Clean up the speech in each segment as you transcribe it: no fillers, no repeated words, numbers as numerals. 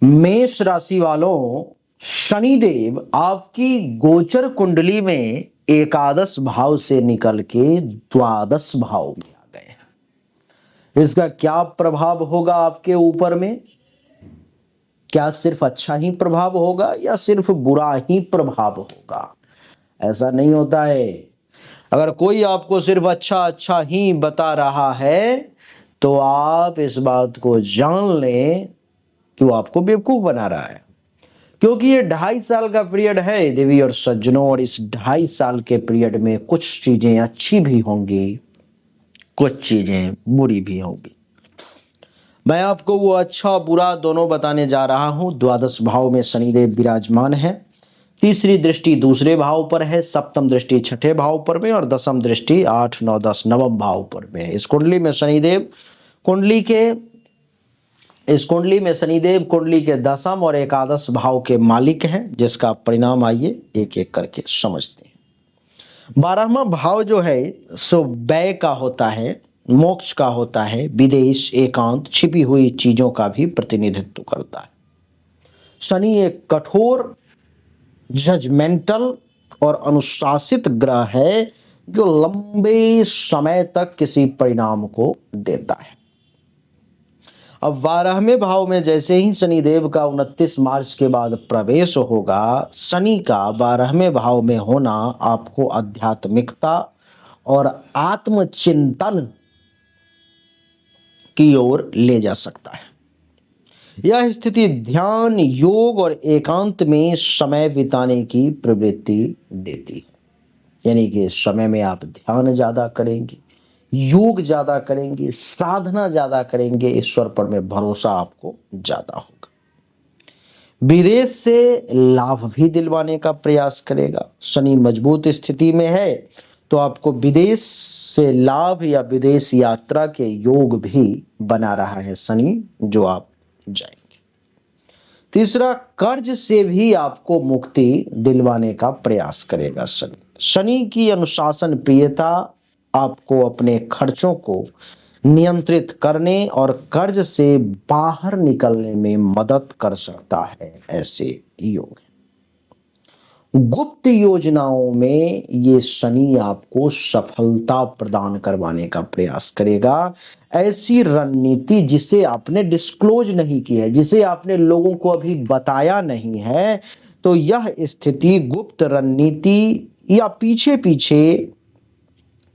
मेष राशि वालों, शनिदेव आपकी गोचर कुंडली में एकादश भाव से निकल के द्वादश भाव में आ गए हैं। इसका क्या प्रभाव होगा आपके ऊपर में? क्या सिर्फ अच्छा ही प्रभाव होगा या सिर्फ बुरा ही प्रभाव होगा? ऐसा नहीं होता है। अगर कोई आपको सिर्फ अच्छा अच्छा ही बता रहा है तो आप इस बात को जान लें कि वो आपको बेवकूफ बना रहा है, क्योंकि ये 2.5 साल का पीरियड है देवी और सज्जनों, और इस 2.5 साल के पीरियड में कुछ चीजें अच्छी भी होंगी, कुछ चीजें बुरी भी होंगी। मैं आपको वो अच्छा बुरा दोनों बताने जा रहा हूं। द्वादश भाव में शनिदेव विराजमान है, तीसरी दृष्टि दूसरे भाव पर है, सप्तम दृष्टि छठे भाव पर में और दसम दृष्टि 8, 9, 10 नवम भाव पर में है। इस कुंडली में शनिदेव कुंडली के दसम और एकादश भाव के मालिक हैं, जिसका परिणाम आइए एक एक करके समझते हैं। 12वां भाव जो है सो व्यय का होता है, मोक्ष का होता है, विदेश, एकांत, छिपी हुई चीजों का भी प्रतिनिधित्व करता है। शनि एक कठोर, जजमेंटल और अनुशासित ग्रह है जो लंबे समय तक किसी परिणाम को देता है। अब 12वें भाव में जैसे ही शनिदेव का 29 मार्च के बाद प्रवेश होगा, शनि का 12वें भाव में होना आपको आध्यात्मिकता और आत्मचिंतन की ओर ले जा सकता है। यह स्थिति ध्यान, योग और एकांत में समय बिताने की प्रवृत्ति देती है। यानी कि इस समय में आप ध्यान ज्यादा करेंगे, योग ज्यादा करेंगे, साधना ज्यादा करेंगे, ईश्वर पर में भरोसा आपको ज्यादा होगा। विदेश से लाभ भी दिलवाने का प्रयास करेगा। शनि मजबूत स्थिति में है तो आपको विदेश से लाभ या विदेश यात्रा के योग भी बना रहा है शनि, जो आप जाएंगे। तीसरा, कर्ज से भी आपको मुक्ति दिलवाने का प्रयास करेगा शनि। शनि की अनुशासन प्रियता आपको अपने खर्चों को नियंत्रित करने और कर्ज से बाहर निकलने में मदद कर सकता है। ऐसे योग गुप्त योजनाओं में ये शनि आपको सफलता प्रदान करवाने का प्रयास करेगा। ऐसी रणनीति जिसे आपने डिस्क्लोज नहीं की है, जिसे आपने लोगों को अभी बताया नहीं है, तो यह स्थिति गुप्त रणनीति या पीछे पीछे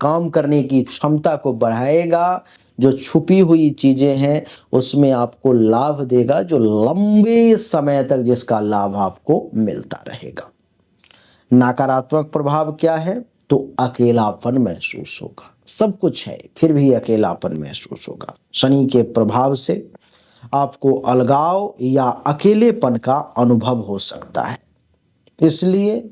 काम करने की क्षमता को बढ़ाएगा। जो छुपी हुई चीजें हैं उसमें आपको लाभ देगा, जो लंबे समय तक जिसका लाभ आपको मिलता रहेगा। नकारात्मक प्रभाव क्या है? तो अकेलापन महसूस होगा। सब कुछ है फिर भी अकेलापन महसूस होगा। शनि के प्रभाव से आपको अलगाव या अकेलेपन का अनुभव हो सकता है। इसलिए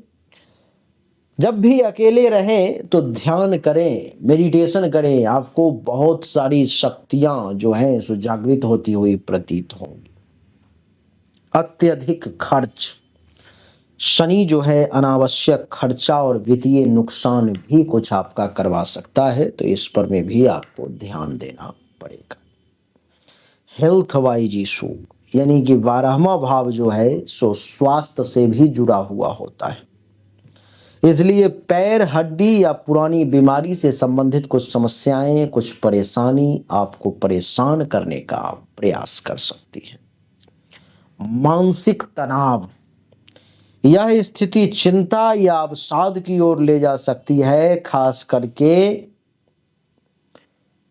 जब भी अकेले रहें तो ध्यान करें, मेडिटेशन करें, आपको बहुत सारी शक्तियां जो हैं सो जागृत होती हुई प्रतीत होंगी। अत्यधिक खर्च, शनि जो है अनावश्यक खर्चा और वित्तीय नुकसान भी कुछ आपका करवा सकता है, तो इस पर में भी आपको ध्यान देना पड़ेगा। हेल्थ वाइज इशू, यानी कि 12वां भाव जो है सो स्वास्थ्य से भी जुड़ा हुआ होता है। इसलिए पैर, हड्डी या पुरानी बीमारी से संबंधित कुछ समस्याएं, कुछ परेशानी आपको परेशान करने का प्रयास कर सकती है। मानसिक तनाव, यह स्थिति चिंता या अवसाद की ओर ले जा सकती है। खास करके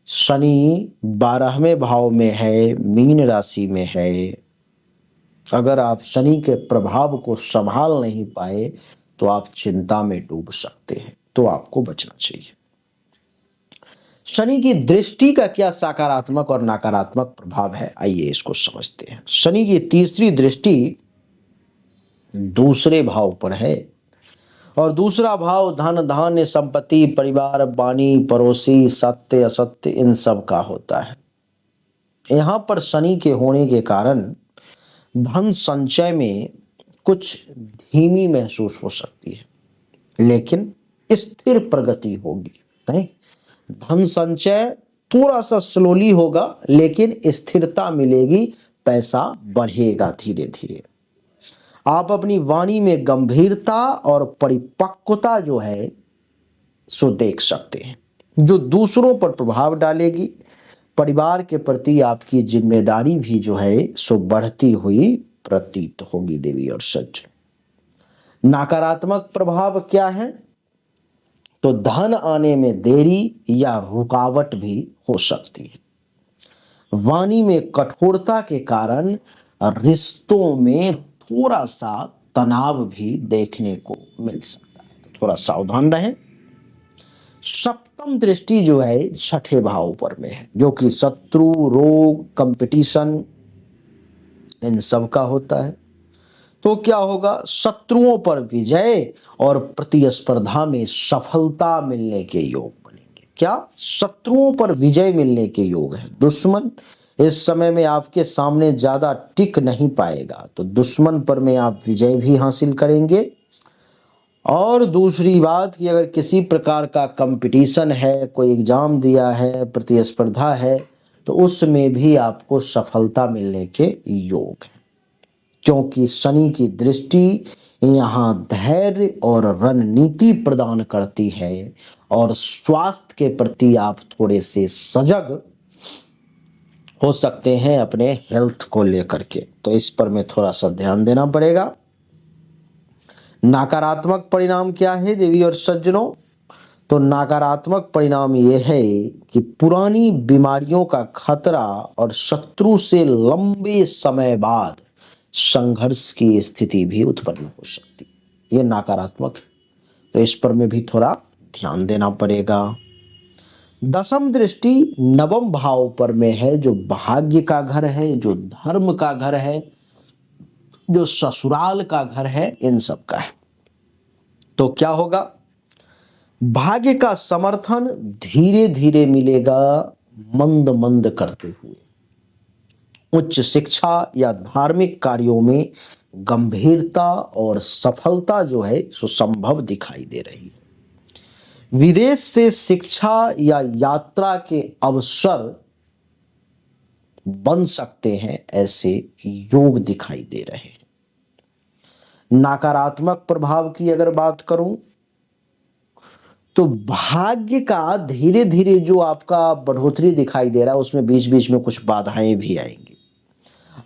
शनि 12वें भाव में है, मीन राशि में है। अगर आप शनि के प्रभाव को संभाल नहीं पाए तो आप चिंता में डूब सकते हैं, तो आपको बचना चाहिए। शनि की दृष्टि का क्या सकारात्मक और नकारात्मक प्रभाव है, आइए इसको समझते हैं। शनि की तीसरी दृष्टि दूसरे भाव पर है और दूसरा भाव धन, धान्य, संपत्ति, परिवार, वाणी, पड़ोसी, सत्य, असत्य, इन सब का होता है। यहां पर शनि के होने के कारण धन संचय में कुछ धीमी महसूस हो सकती है, लेकिन स्थिर प्रगति होगी। नहीं, धन संचय थोड़ा सा स्लोली होगा लेकिन स्थिरता मिलेगी, पैसा बढ़ेगा धीरे धीरे। आप अपनी वाणी में गंभीरता और परिपक्वता जो है सो देख सकते हैं, जो दूसरों पर प्रभाव डालेगी। परिवार के प्रति आपकी जिम्मेदारी भी जो है सो बढ़ती हुई प्रतीत होगी देवी और सज्जन। नकारात्मक प्रभाव क्या है? तो धन आने में देरी या रुकावट भी हो सकती है। वाणी में कठोरता के कारण रिश्तों में थोड़ा सा तनाव भी देखने को मिल सकता है, तो थोड़ा सावधान रहें। सप्तम दृष्टि जो है छठे भाव पर में है, जो कि शत्रु, रोग, कंपटीशन इन सब का होता है। तो क्या होगा? शत्रुओं पर विजय और प्रतिस्पर्धा में सफलता मिलने के योग बनेंगे। क्या? शत्रुओं पर विजय मिलने के योग है। दुश्मन इस समय में आपके सामने ज्यादा टिक नहीं पाएगा, तो दुश्मन पर में आप विजय भी हासिल करेंगे। और दूसरी बात कि अगर किसी प्रकार का कंपटीशन है, कोई एग्जाम दिया है, प्रतिस्पर्धा है, तो उसमें भी आपको सफलता मिलने के योग है, क्योंकि शनि की दृष्टि यहाँ धैर्य और रणनीति प्रदान करती है। और स्वास्थ्य के प्रति आप थोड़े से सजग हो सकते हैं अपने हेल्थ को लेकर के, तो इस पर में थोड़ा सा ध्यान देना पड़ेगा। नकारात्मक परिणाम क्या है देवी और सज्जनों? तो नकारात्मक परिणाम ये है कि पुरानी बीमारियों का खतरा और शत्रु से लंबे समय बाद संघर्ष की स्थिति भी उत्पन्न हो सकती है। ये नकारात्मक है, तो इस पर में भी थोड़ा ध्यान देना पड़ेगा। दसम दृष्टि नवम भाव पर में है, जो भाग्य का घर है, जो धर्म का घर है, जो ससुराल का घर है, इन सब का है। तो क्या होगा? भाग्य का समर्थन धीरे धीरे मिलेगा, मंद मंद करते हुए। उच्च शिक्षा या धार्मिक कार्यों में गंभीरता और सफलता जो है सो संभव दिखाई दे रही है। विदेश से शिक्षा या यात्रा के अवसर बन सकते हैं, ऐसे योग दिखाई दे रहे हैं। नकारात्मक प्रभाव की अगर बात करूं, तो भाग्य का धीरे धीरे जो आपका बढ़ोतरी दिखाई दे रहा है, उसमें बीच बीच में कुछ बाधाएं भी आएंगी।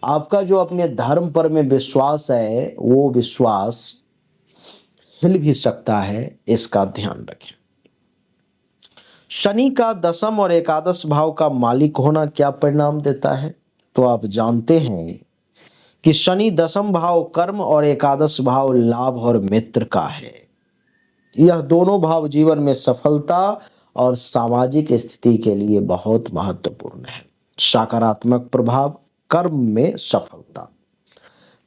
आपका जो अपने धर्म पर में विश्वास है, वो विश्वास हिल भी सकता है, इसका ध्यान रखें। शनि का दसम और एकादश भाव का मालिक होना क्या परिणाम देता है? तो आप जानते हैं कि शनि दसम भाव कर्म और एकादश भाव लाभ और मित्र का है। यह दोनों भाव जीवन में सफलता और सामाजिक स्थिति के लिए बहुत महत्वपूर्ण है। सकारात्मक प्रभाव कर्म में सफलता।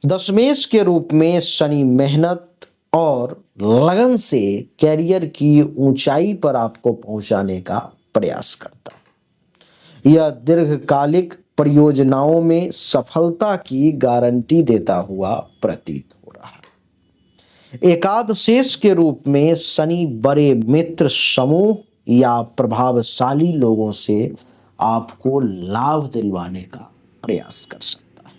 दशमेश के रूप में शनि मेहनत और लगन से कैरियर की ऊंचाई पर आपको पहुंचाने का प्रयास करता है। यह दीर्घकालिक परियोजनाओं में सफलता की गारंटी देता हुआ प्रतीत हो रहा है। एकादशेश के रूप में शनि बड़े मित्र समूह या प्रभावशाली लोगों से आपको लाभ दिलवाने का प्रयास कर सकता है।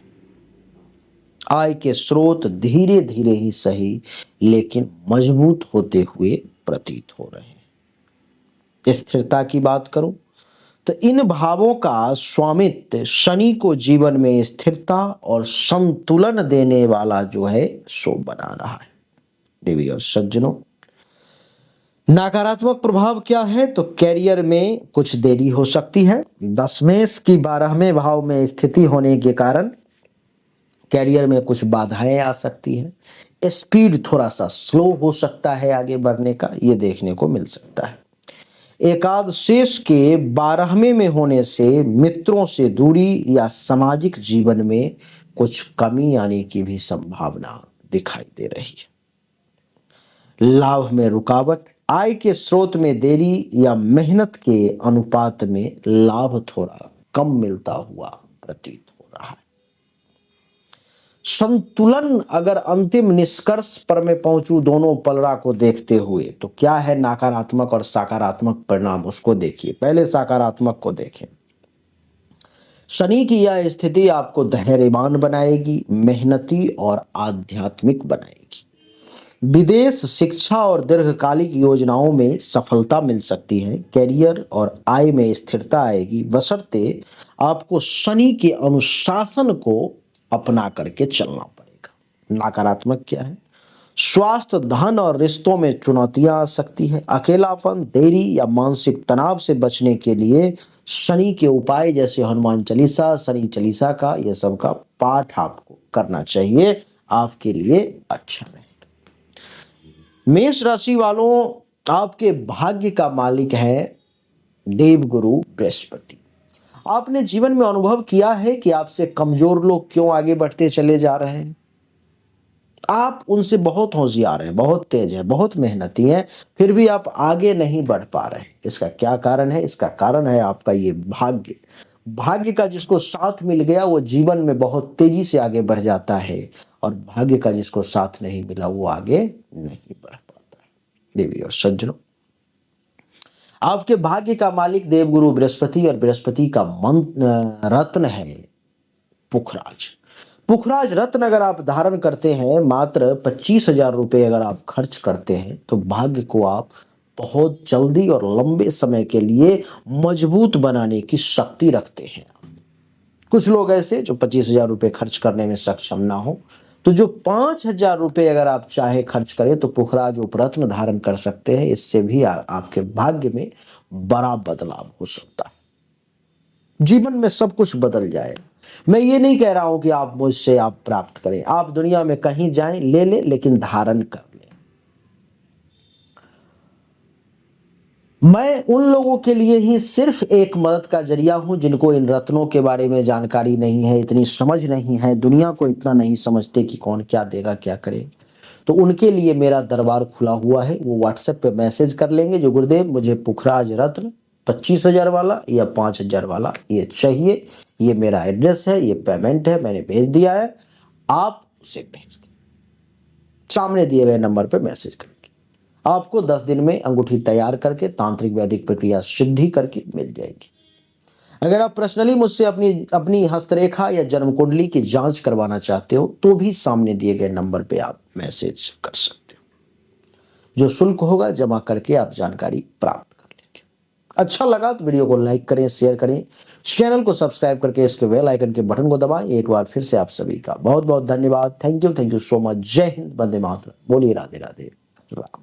आय के स्रोत धीरे धीरे ही सही लेकिन मजबूत होते हुए प्रतीत हो रहे हैं। स्थिरता की बात करूं, तो इन भावों का स्वामित्व शनि को जीवन में स्थिरता और संतुलन देने वाला जो है सो बना रहा है। देवी और सज्जनों, नकारात्मक प्रभाव क्या है? तो कैरियर में कुछ देरी हो सकती है। दशमेश की 12वें भाव में स्थिति होने के कारण कैरियर में कुछ बाधाएं आ सकती हैं। स्पीड थोड़ा सा स्लो हो सकता है आगे बढ़ने का, ये देखने को मिल सकता है। एकादशेश के 12वें में होने से मित्रों से दूरी या सामाजिक जीवन में कुछ कमी आने की भी संभावना दिखाई दे रही है। लाभ में रुकावट, आय के स्रोत में देरी या मेहनत के अनुपात में लाभ थोड़ा कम मिलता हुआ प्रतीत हो रहा है। संतुलन अगर अंतिम निष्कर्ष पर मैं पहुंचूं दोनों पलड़ा को देखते हुए, तो क्या है नकारात्मक और सकारात्मक परिणाम, उसको देखिए। पहले सकारात्मक को देखें। शनि की यह स्थिति आपको धैर्यवान बनाएगी, मेहनती और आध्यात्मिक बनाएगी। विदेश, शिक्षा और दीर्घकालिक योजनाओं में सफलता मिल सकती है। करियर और आय में स्थिरता आएगी, बशर्ते आपको शनि के अनुशासन को अपना करके चलना पड़ेगा। नकारात्मक क्या है? स्वास्थ्य, धन और रिश्तों में चुनौतियां आ सकती है। अकेलापन, देरी या मानसिक तनाव से बचने के लिए शनि के उपाय जैसे हनुमान चालीसा, शनि चालीसा का ये सब का पाठ आपको करना चाहिए, आपके लिए अच्छा रहेगा। मेष राशि वालों, आपके भाग्य का मालिक है देवगुरु बृहस्पति। आपने जीवन में अनुभव किया है कि आपसे कमजोर लोग क्यों आगे बढ़ते चले जा रहे हैं। आप उनसे बहुत होशियार हैं, बहुत तेज हैं, बहुत मेहनती हैं, फिर भी आप आगे नहीं बढ़ पा रहे हैं। इसका क्या कारण है? इसका कारण है आपका ये भाग्य। भाग्य का जिसको साथ मिल गया वो जीवन में बहुत तेजी से आगे बढ़ जाता है, और भाग्य का जिसको साथ नहीं मिला वो आगे नहीं बढ़ पाता है। देवी और सज्जनों, आपके भाग्य का मालिक देवगुरु बृहस्पति, और बृहस्पति का रत्न है पुखराज। पुखराज रत्न अगर आप धारण करते हैं, मात्र 25,000 रुपए अगर आप खर्च करते हैं, तो भाग्य को आप बहुत जल्दी और लंबे समय के लिए मजबूत बनाने की शक्ति रखते हैं। कुछ लोग ऐसे जो 25,000 रुपए खर्च करने में सक्षम ना हो, तो जो 5,000 रुपए अगर आप चाहे खर्च करें तो पुखराज उपरत्न धारण कर सकते हैं। इससे भी आपके भाग्य में बड़ा बदलाव हो सकता है, जीवन में सब कुछ बदल जाए। मैं ये नहीं कह रहा हूं कि आप मुझसे आप प्राप्त करें, आप दुनिया में कहीं जाएं ले लें, लेकिन धारण कर लें। मैं उन लोगों के लिए ही सिर्फ एक मदद का जरिया हूं जिनको इन रत्नों के बारे में जानकारी नहीं है, इतनी समझ नहीं है, दुनिया को इतना नहीं समझते कि कौन क्या देगा क्या करे। तो उनके लिए मेरा दरबार खुला हुआ है। वो व्हाट्सएप पे मैसेज कर लेंगे, जो गुरुदेव मुझे पुखराज रत्न 25,000 वाला या 5,000 वाला ये चाहिए, ये मेरा एड्रेस है, ये पेमेंट है, मैंने भेज दिया है, आप उसे भेज दें। सामने दिए गए नंबर पे मैसेज करेंगे, आपको 10 दिन में अंगूठी तैयार करके तांत्रिक वैदिक प्रक्रिया सिद्धि करके मिल जाएगी। अगर आप पर्सनली मुझसे अपनी अपनी हस्तरेखा या जन्म कुंडली की जांच करवाना चाहते हो, तो भी सामने दिए गए नंबर पे आप मैसेज कर सकते हो। जो शुल्क होगा जमा करके आप जानकारी प्राप्त कर लेंगे। अच्छा लगा तो वीडियो को लाइक करें, शेयर करें, चैनल को सब्सक्राइब करके इसके बेल आइकन के बटन को दबाएं। एक बार फिर से आप सभी का बहुत बहुत धन्यवाद। Thank you so much. जय हिंद, वंदे मातरम। बोलिए राधे राधे, राम।